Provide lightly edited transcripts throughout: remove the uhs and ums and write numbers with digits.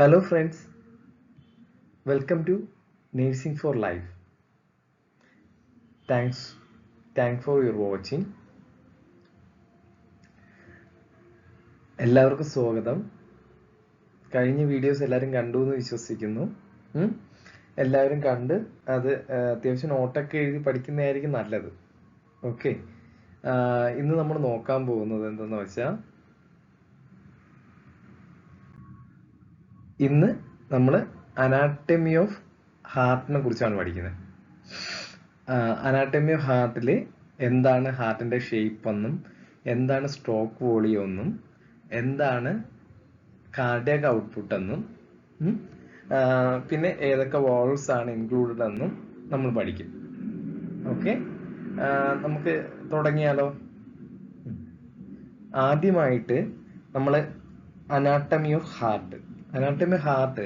Hello friends, welcome to Nursing for Life. Thanks for your watching. എല്ലാവർക്കും സ്വാഗതം. കഴിഞ്ഞ videos എല്ലാവരും കണ്ടു എന്ന് വിശ്വസിക്കുന്നു. എല്ലാവരും കണ്ട് അത് അത്യാവശ്യം നോട്ടൊക്കെ എഴുതി പഠിക്കുന്നതായിരിക്കും നല്ലത്. ഓക്കെ, ഇന്ന് നമ്മൾ നോക്കാൻ പോകുന്നത് എന്തെന്ന് വെച്ചാൽ, ഇന്ന് നമ്മൾ അനാട്ടമി ഓഫ് ഹാർട്ടിനെ കുറിച്ചാണ് പഠിക്കുന്നത്. അനാട്ടമി ഓഫ് ഹാർട്ടിൽ എന്താണ് ഹാർട്ടിൻ്റെ ഷേപ്പ് എന്നും, എന്താണ് സ്ട്രോക്ക് വോളിയം എന്നും, എന്താണ് കാർഡിയാക് ഔട്ട്പുട്ട് എന്നും, പിന്നെ ഏതൊക്കെ വാൾവ്സ് ആണ് ഇൻക്ലൂഡഡ് എന്നും നമ്മൾ പഠിക്കും. ഓക്കെ, നമുക്ക് തുടങ്ങിയാലോ. ആദ്യമായിട്ട് നമ്മൾ anatomy of heart. Anatomy heart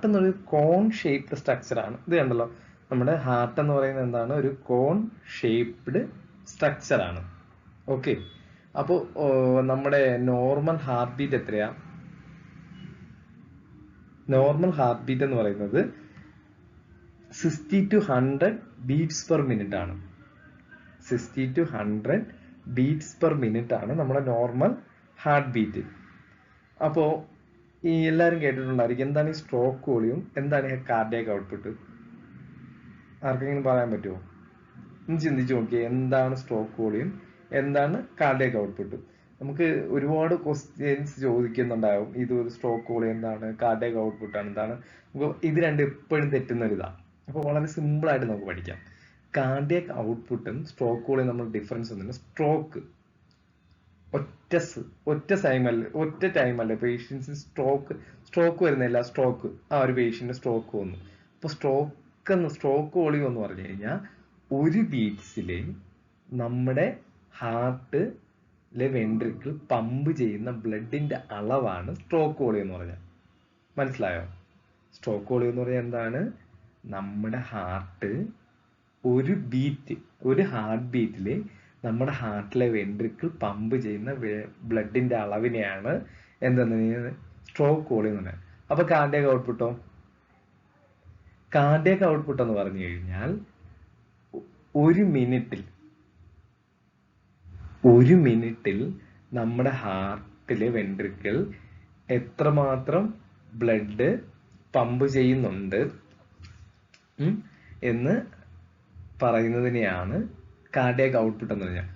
എന്നൊരു കോൺ ഷേപ്ഡ് സ്ട്രക്ചർ ആണ്. ഇത് കണ്ടല്ലോ, നമ്മുടെ ഹാർട്ട് എന്ന് പറയുന്നത് എന്താണ്? ഒരു കോൺ ഷേപ്ഡ് സ്ട്രക്ചർ ആണ്. ഓക്കെ, അപ്പോൾ നമ്മുടെ നോർമൽ ഹാർട്ട് ബീറ്റ് എത്രയാ? നോർമൽ ഹാർട്ട് ബീറ്റ് എന്ന് പറയുന്നത് 60 to 100 ബീറ്റ്സ് പെർ മിനിറ്റ് ആണ്. 60 to 100 ബീറ്റ്സ് പെർ മിനിറ്റ് ആണ് നമ്മുടെ നോർമൽ ഹാർട്ട് ബീറ്റ്. അപ്പോൾ ഈ എല്ലാവരും കേട്ടിട്ടുണ്ടായിരിക്കും, എന്താണ് ഈ സ്ട്രോക്ക് വോളിയം, എന്താണ് ഈ കാർഡിയാക് ഔട്ട്പുട്ട്? ആർക്കെങ്കിലും പറയാൻ പറ്റുമോ? ഒന്ന് ചിന്തിച്ചു നോക്കിയേ, എന്താണ് സ്ട്രോക്ക് വോളിയം, എന്താണ് കാർഡിയാക് ഔട്ട്പുട്ട്? നമുക്ക് ഒരുപാട് ക്വസ്റ്റ്യൻസ് ചോദിക്കുന്നുണ്ടാവും. ഇത് ഒരു സ്ട്രോക്ക് വോളിയം എന്താണ്, കാർഡിയാക് ഔട്ട്പുട്ട് ആണ് എന്താണ്. ഇത് രണ്ടും എപ്പോഴും തെറ്റുന്നൊരിതാണ്. അപ്പോൾ വളരെ സിമ്പിൾ ആയിട്ട് നമുക്ക് പഠിക്കാം. കാർഡിയാക് ഔട്ട്പുട്ടും സ്ട്രോക്ക് വോളിയം നമ്മൾ ഡിഫറൻസ് ഒന്നുമില്ല. സ്ട്രോക്ക് ഒറ്റ ടൈമല്ല പേഷ്യൻസ് സ്ട്രോക്ക് വരുന്നില്ല. സ്ട്രോക്ക് ആ ഒരു പേഷ്യന്റ് സ്ട്രോക്ക് വന്നു. അപ്പൊ സ്ട്രോക്ക് വോളിയം എന്ന് പറഞ്ഞു കഴിഞ്ഞാൽ ഒരു ബീറ്റ്സിലെ നമ്മുടെ ഹാർട്ടിലെ വെൻട്രിക്കിൾ പമ്പ് ചെയ്യുന്ന ബ്ലഡിന്റെ അളവാണ് സ്ട്രോക്ക് വോളിയം എന്ന് പറഞ്ഞാൽ. മനസ്സിലായോ? സ്ട്രോക്ക് വോളിയം എന്ന് പറഞ്ഞാൽ എന്താണ്? നമ്മുടെ ഹാർട്ട് ഒരു ഹാർട്ട് ബീറ്റില് നമ്മുടെ ഹാർട്ടിലെ വെൻട്രിക്കിൾ പമ്പ് ചെയ്യുന്ന ബ്ലഡിന്റെ അളവിനെയാണ് എന്തെന്ന് സ്ട്രോക്ക് വോളിയം എന്ന് പറയുന്നത്. അപ്പൊ കാർഡിയാക് ഔട്ട്പുട്ടോ? കാർഡിയാക് ഔട്ട്പുട്ട് എന്ന് പറഞ്ഞു കഴിഞ്ഞാൽ ഒരു മിനിറ്റിൽ നമ്മുടെ ഹാർട്ടിലെ വെൻട്രിക്കിൾ എത്രമാത്രം ബ്ലഡ് പമ്പ് ചെയ്യുന്നുണ്ട് എന്ന് പറയുന്നതിനെയാണ് കാർഡിയാക് ഔട്ട്പുട്ട് എന്ന് പറഞ്ഞാൽ.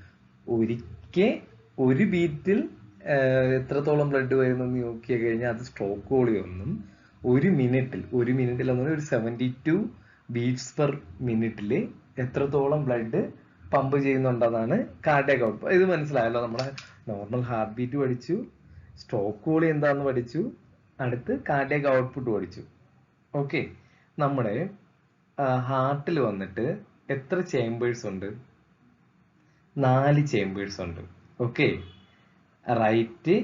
ഒരു ബീറ്റിൽ എത്രത്തോളം ബ്ലഡ് വരുന്നെന്ന് നോക്കി കഴിഞ്ഞാൽ അത് സ്ട്രോക്ക് വോളിയം എന്നും, ഒരു മിനിറ്റിൽ എന്ന് പറഞ്ഞാൽ ഒരു 72 ബീറ്റ്സ് പെർ മിനിറ്റിൽ എത്രത്തോളം ബ്ലഡ് പമ്പ് ചെയ്യുന്നുണ്ടെന്നാണ് കാർഡിയാക് ഔട്ട്പുട്ട്. ഇത് മനസ്സിലായല്ലോ? നമ്മുടെ നോർമൽ ഹാർട്ട് ബീറ്റ് പഠിച്ചു, സ്ട്രോക്ക് വോളിയം എന്താണെന്ന് പഠിച്ചു, അടുത്ത് കാർഡിയാക് ഔട്ട്പുട്ട് പഠിച്ചു. ഓക്കെ, നമ്മുടെ ഹാർട്ടിൽ വന്നിട്ട് എത്ര ചേമ്പേഴ്സ് ഉണ്ട്? 4 ചേമ്പേഴ്സ് ഉണ്ട്. Okay, right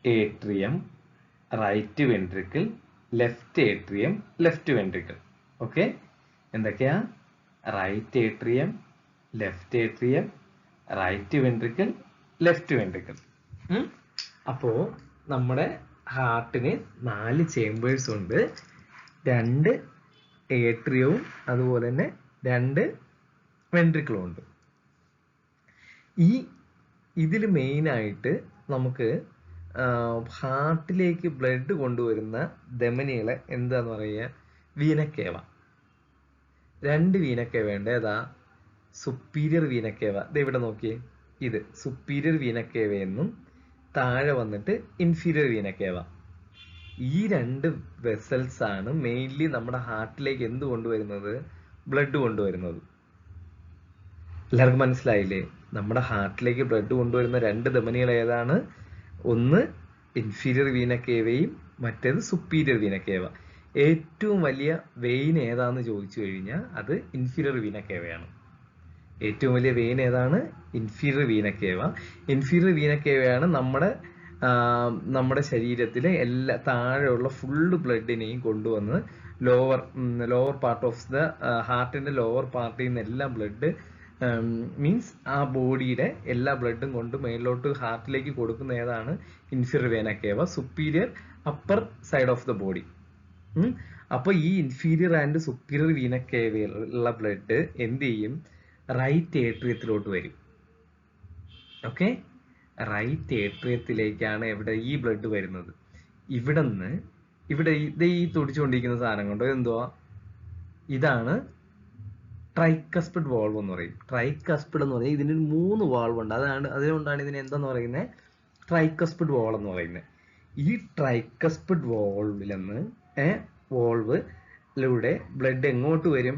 atrium, right ventricle, left atrium, left ventricle. Okay, എന്തൊക്കെയാ? Right atrium, left atrium, right ventricle, left ventricle. അപ്പോ നമ്മുടെ ഹാർട്ടിന് 4 ചേമ്പേഴ്സ് ഉണ്ട്, 2 ഏട്രിയവും അതുപോലെ തന്നെ 2 വെൻട്രിക്കിളും ഉണ്ട്. ഇതിൽ മെയിനായിട്ട് നമുക്ക് ഹാർട്ടിലേക്ക് ബ്ലഡ് കൊണ്ടുവരുന്ന ധമനികളെ എന്താന്ന് പറയുക? വീനക്കേവ. 2 വീനക്കേവയുണ്ട്. ഏതാ? സുപ്പീരിയർ വീനക്കേവ. ഇവിടെ നോക്കിയേ, ഇത് സുപ്പീരിയർ വീനക്കേവ എന്നും താഴെ വന്നിട്ട് ഇൻഫീരിയർ വീനക്കേവ. ഈ 2 വെസൽസ് ആണ് മെയിൻലി നമ്മുടെ ഹാർട്ടിലേക്ക് എന്ത് കൊണ്ടുവരുന്നത്? ബ്ലഡ് കൊണ്ടുവരുന്നത്. എല്ലാവർക്കും മനസ്സിലായില്ലേ? നമ്മുടെ ഹാർട്ടിലേക്ക് ബ്ലഡ് കൊണ്ടുവരുന്ന 2 ധമനികൾ ഏതാണ്? ഒന്ന് ഇൻഫീരിയർ വീനക്കേവയും മറ്റേത് സുപ്പീരിയർ വീനക്കേവ. ഏറ്റവും വലിയ വെയിൻ ഏതാന്ന് ചോദിച്ചു കഴിഞ്ഞാൽ അത് ഇൻഫീരിയർ വീനക്കേവയാണ്. ഏറ്റവും വലിയ വെയിൻ ഏതാണ്? ഇൻഫീരിയർ വീനക്കേവ. ഇൻഫീരിയർ വീനക്കേവയാണ് നമ്മുടെ ശരീരത്തിലെ താഴെയുള്ള ഫുള്ള് ബ്ലഡിനെയും കൊണ്ടുവന്ന് ലോവർ പാർട്ട് ഓഫ് ദ ഹാർട്ടിന്റെ ലോവർ പാർട്ടിൽ നിന്ന് എല്ലാം ബ്ലഡ് മീൻസ് ആ ബോഡിയുടെ എല്ലാ ബ്ലഡും കൊണ്ട് മേളിലോട്ട് ഹാർട്ടിലേക്ക് കൊടുക്കുന്ന ഏതാണ്? Inferior vena cava, superior upper side of the body. അപ്പൊ ഈ ഇൻഫീരിയർ ആൻഡ് സുപ്പീരിയർ വീന കേവയിലുള്ള ബ്ലഡ് എന്ത് ചെയ്യും? റൈറ്റ് ഏട്രിയത്തിലോട്ട് വരും. ഓക്കെ, റൈറ്റ് ഏട്രിയത്തിലേക്കാണ് എവിടെ ഈ ബ്ലഡ് വരുന്നത്. ഇവിടെ ഈ തുടിച്ചുകൊണ്ടിരിക്കുന്ന സാധനം കൊണ്ട് എന്തുവാ? ഇതാണ് ട്രൈക്കസ്പിഡ് വാൾവ് എന്ന് പറയും. ട്രൈക്കസ്പിഡ് എന്ന് പറഞ്ഞാൽ ഇതിന് 3 വാൾവ് ഉണ്ട്. അതുകൊണ്ടാണ് ഇതിന് എന്താന്ന് പറയുന്നത്? ട്രൈക്കസ്പിഡ് വാൾവ് എന്ന് പറയുന്നത്. ഈ ട്രൈക്കസ്പിഡ് വാൾവിലൂടെ ബ്ലഡ് എങ്ങോട്ട് വരും?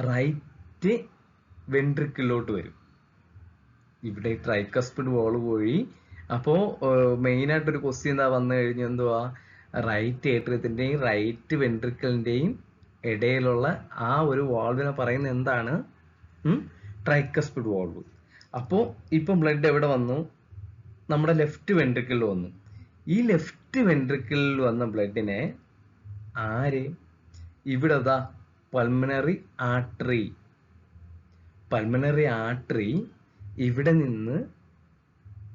റൈറ്റ് വെൻട്രിക്കിളിലോട്ട് വരും. ഇവിടെ ട്രൈക്കസ്പിഡ് വാൾവ് വഴി. അപ്പോ മെയിൻ ആയിട്ടൊരു ക്വസ്റ്റ്യൻ എന്താ വന്നു കഴിഞ്ഞാൽ എന്തുവാ? റൈറ്റ് ഏട്രിയത്തിന്റെയും റൈറ്റ് വെൻട്രിക്കിളിന്റെയും ഇടയിലുള്ള ആ ഒരു വാൾവിനെ പറയുന്നത് എന്താണ്? Tricuspid valve. അപ്പോ ഇപ്പം ബ്ലഡ് എവിടെ വന്നു? നമ്മുടെ ലെഫ്റ്റ് വെൻട്രിക്കിളിൽ വന്നു. ഈ ലെഫ്റ്റ് വെൻട്രിക്കിളിൽ വന്ന ബ്ലഡിനെ ഇവിടെ പൾമണറി ആർട്ടറി ഇവിടെ നിന്ന്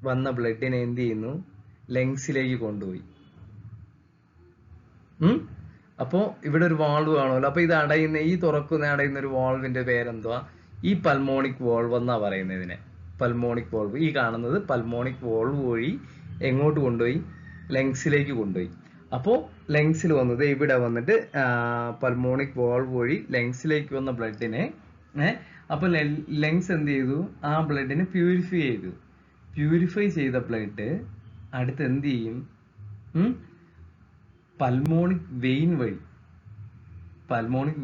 വന്ന ബ്ലഡിനെ എന്ത് ചെയ്യുന്നു? ലങ്സിലേക്ക് കൊണ്ടുപോയി. അപ്പോ ഇവിടെ ഒരു വാൾവ് കാണുമല്ലോ. അപ്പൊ ഇത് അടയുന്ന ഒരു വാൾവിന്റെ പേരെന്തുവാ? ഈ പൾമോണിക് വാൾവ് എന്നാ പറയുന്നത് ഇതിനെ. Pulmonic valve. ഈ കാണുന്നത് പൾമോണിക് വാൾവ് വഴി എങ്ങോട്ട് കൊണ്ടുപോയി? ലങ്സിലേക്ക് കൊണ്ടുപോയി. അപ്പോ ലങ്സിൽ വന്നത് ഇവിടെ വന്നിട്ട് പൾമോണിക് വാൾവ് വഴി ലങ്സിലേക്ക് വന്ന ബ്ലഡിനെ അപ്പൊ ലങ്സ് എന്ത് ചെയ്തു? ആ ബ്ലഡിനെ പ്യൂരിഫൈ ചെയ്ത ബ്ലഡ് അടുത്ത് എന്ത് ചെയ്യും? പൾമോണിക്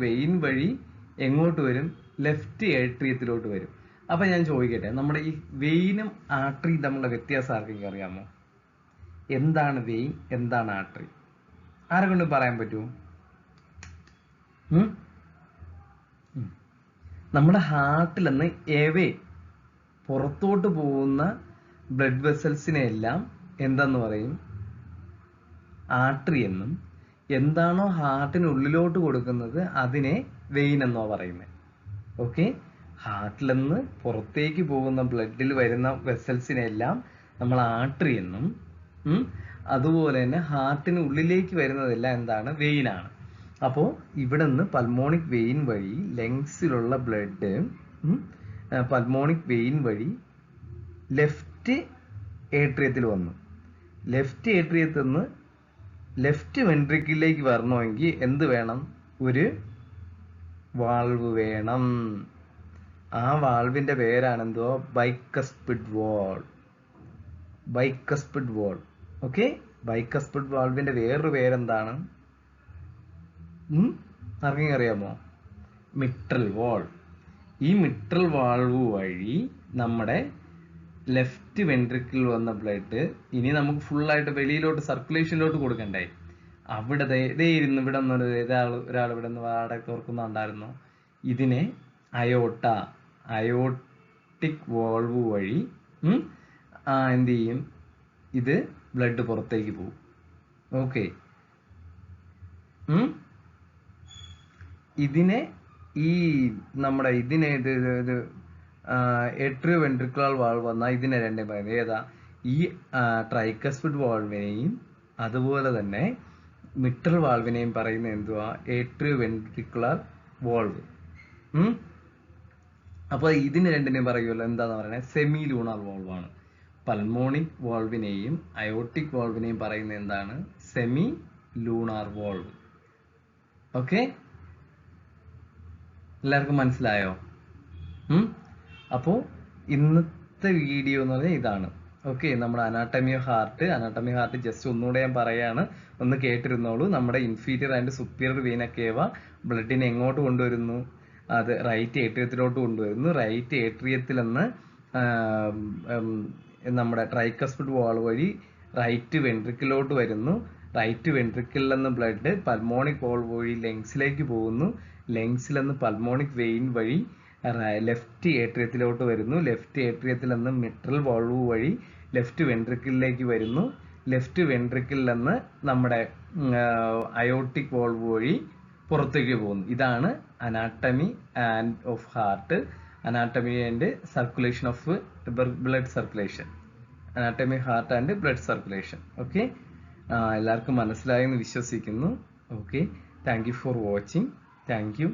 വെയിൻ വഴി എങ്ങോട്ട് വരും? ലെഫ്റ്റ് ഏട്രിയത്തിലോട്ട് വരും. അപ്പൊ ഞാൻ ചോദിക്കട്ടെ, നമ്മുടെ ഈ വെയിനും ആർട്ടറിയും തമ്മിലുള്ള വ്യത്യാസം ആർക്കെങ്കിലും അറിയാമോ? എന്താണ് വെയിൻ, എന്താണ് ആർട്ടറി? ആരെ കൊണ്ട് പറയാൻ പറ്റുമോ? നമ്മുടെ ഹാർട്ടിൽ നിന്ന് പുറത്തോട്ട് പോകുന്ന ബ്ലഡ് വെസൽസിനെ എല്ലാം എന്താന്ന് പറയും? ആർട്ടറി എന്നും. എന്താണോ ഹാർട്ടിനുള്ളിലോട്ട് കൊടുക്കുന്നത് അതിനെ വെയിൻ എന്നോ പറയുന്നത്. ഓക്കെ, ഹാർട്ടിൽ നിന്ന് പുറത്തേക്ക് പോകുന്ന ബ്ലഡിൽ വരുന്ന വെസൽസിനെ എല്ലാം നമ്മൾ ആർട്ടറി എന്നും, അതുപോലെ തന്നെ ഹാർട്ടിന് ഉള്ളിലേക്ക് വരുന്നതെല്ലാം എന്താണ്? വെയിനാണ്. അപ്പോ ഇവിടെ നിന്ന് പൾമോണിക് വെയിൻ വഴി ലങ്സിലുള്ള ബ്ലഡ് പൾമോണിക് വെയിൻ വഴി ലെഫ്റ്റ് ഏട്രിയത്തിൽ വന്നു. ലെഫ്റ്റ് ഏട്രിയത്തിൽ നിന്ന് ലെഫ്റ്റ് വെൻട്രിക്കിളിലേക്ക് വരണമെങ്കിൽ എന്ത് വേണം? ഒരു വാൾവ് വേണം. ആ വാൾവിന്റെ പേരാണ് എന്തോ? Bicuspid valve. ഓക്കെ, ബൈക്കസ്പിഡ് വാൾവിന്റെ വേറൊരു പേരെന്താണ്? ആർക്കെങ്കിലും അറിയാമോ? Mitral valve. ഈ മിട്രൽ വാൾവ് വഴി നമ്മുടെ ലെഫ്റ്റ് വെൻട്രിക്കിൾ വന്ന ബ്ലഡ് ഇനി നമുക്ക് ഫുള്ളായിട്ട് വെളിയിലോട്ട് സർക്കുലേഷനിലോട്ട് കൊടുക്കണ്ടേ? അവിടെ ഇരുന്ന് ഇവിടെ ഒരാൾ ഇവിടെ നിന്ന് വാടക തുറക്കുന്നുണ്ടായിരുന്നു. ഇതിനെ അയോട്ടിക് വാൾവ് വഴി എന്ത് ചെയ്യും? ഇത് ബ്ലഡ് പുറത്തേക്ക് പോകും. ഓക്കെ, ഇതിനെ എട്രിയോ വെൻട്രിക്കുലർ വാൾവ് വന്നാൽ ഇതിനെ രണ്ടും പറയുന്നത് ഏതാ? ഈ ട്രൈക്കസ്പിഡ് വാൾവിനെയും അതുപോലെ തന്നെ മിട്രൽ വാൾവിനെയും പറയുന്നത് എന്തുവാ? Atrio ventricular valve. അപ്പൊ ഇതിന് രണ്ടിനെയും പറയുമല്ലോ എന്താന്ന് പറയുന്നത്? സെമി ലൂണാർ വാൾവ് ആണ്. പൾമോണിക് വാൾവിനെയും അയോട്ടിക് വാൾവിനെയും പറയുന്നത് എന്താണ്? Semi lunar valve. ഓക്കെ, എല്ലാവർക്കും മനസ്സിലായോ? അപ്പോ ഇന്നത്തെ വീഡിയോ എന്ന് പറഞ്ഞാൽ ഇതാണ്. ഓക്കെ, നമ്മുടെ അനാട്ടമി ഓഫ് ഹാർട്ട് ജസ്റ്റ് ഒന്നുകൂടെ ഞാൻ പറയാണ്, ഒന്ന് കേട്ടിരുന്നോളൂ. നമ്മുടെ ഇൻഫീരിയർ ആൻഡ് സുപ്പീരിയർ വെയിന കേവ ബ്ലഡിനെ എങ്ങോട്ട് കൊണ്ടുവരുന്നു? അത് റൈറ്റ് ഏട്രിയത്തിലോട്ട് കൊണ്ടുവരുന്നു. റൈറ്റ് ഏട്രിയത്തിൽ നിന്ന് നമ്മുടെ ട്രൈക്കസ്പിഡ് വാൾവ് വഴി റൈറ്റ് വെൻട്രിക്കിലോട്ട് വരുന്നു. റൈറ്റ് വെൻട്രിക്കിളിൽ നിന്ന് ബ്ലഡ് പൾമോണിക് വാൾവ് വഴി ലങ്സിലേക്ക് പോകുന്നു. ലങ്സിൽ നിന്ന് പൾമോണിക് വെയിൻ വഴി ലെഫ്റ്റ് ഏട്രിയത്തിലോട്ട് വരുന്നു. ലെഫ്റ്റ് ഏട്രിയത്തിൽ നിന്ന് മിട്രൽ വാൾവ് വഴി ലെഫ്റ്റ് വെൻട്രിക്കിളിലേക്ക് വരുന്നു. ലെഫ്റ്റ് വെൻട്രിക്കിളിൽ നിന്ന് നമ്മുടെ അയോട്ടിക് വാൾവ് വഴി പുറത്തേക്ക് പോകുന്നു. ഇതാണ് anatomy and of heart, anatomy and circulation of blood circulation, anatomy, heart and blood circulation. Okay, എല്ലാവർക്കും മനസ്സിലായെന്ന് വിശ്വസിക്കുന്നു. Okay, thank you for watching. Thank you.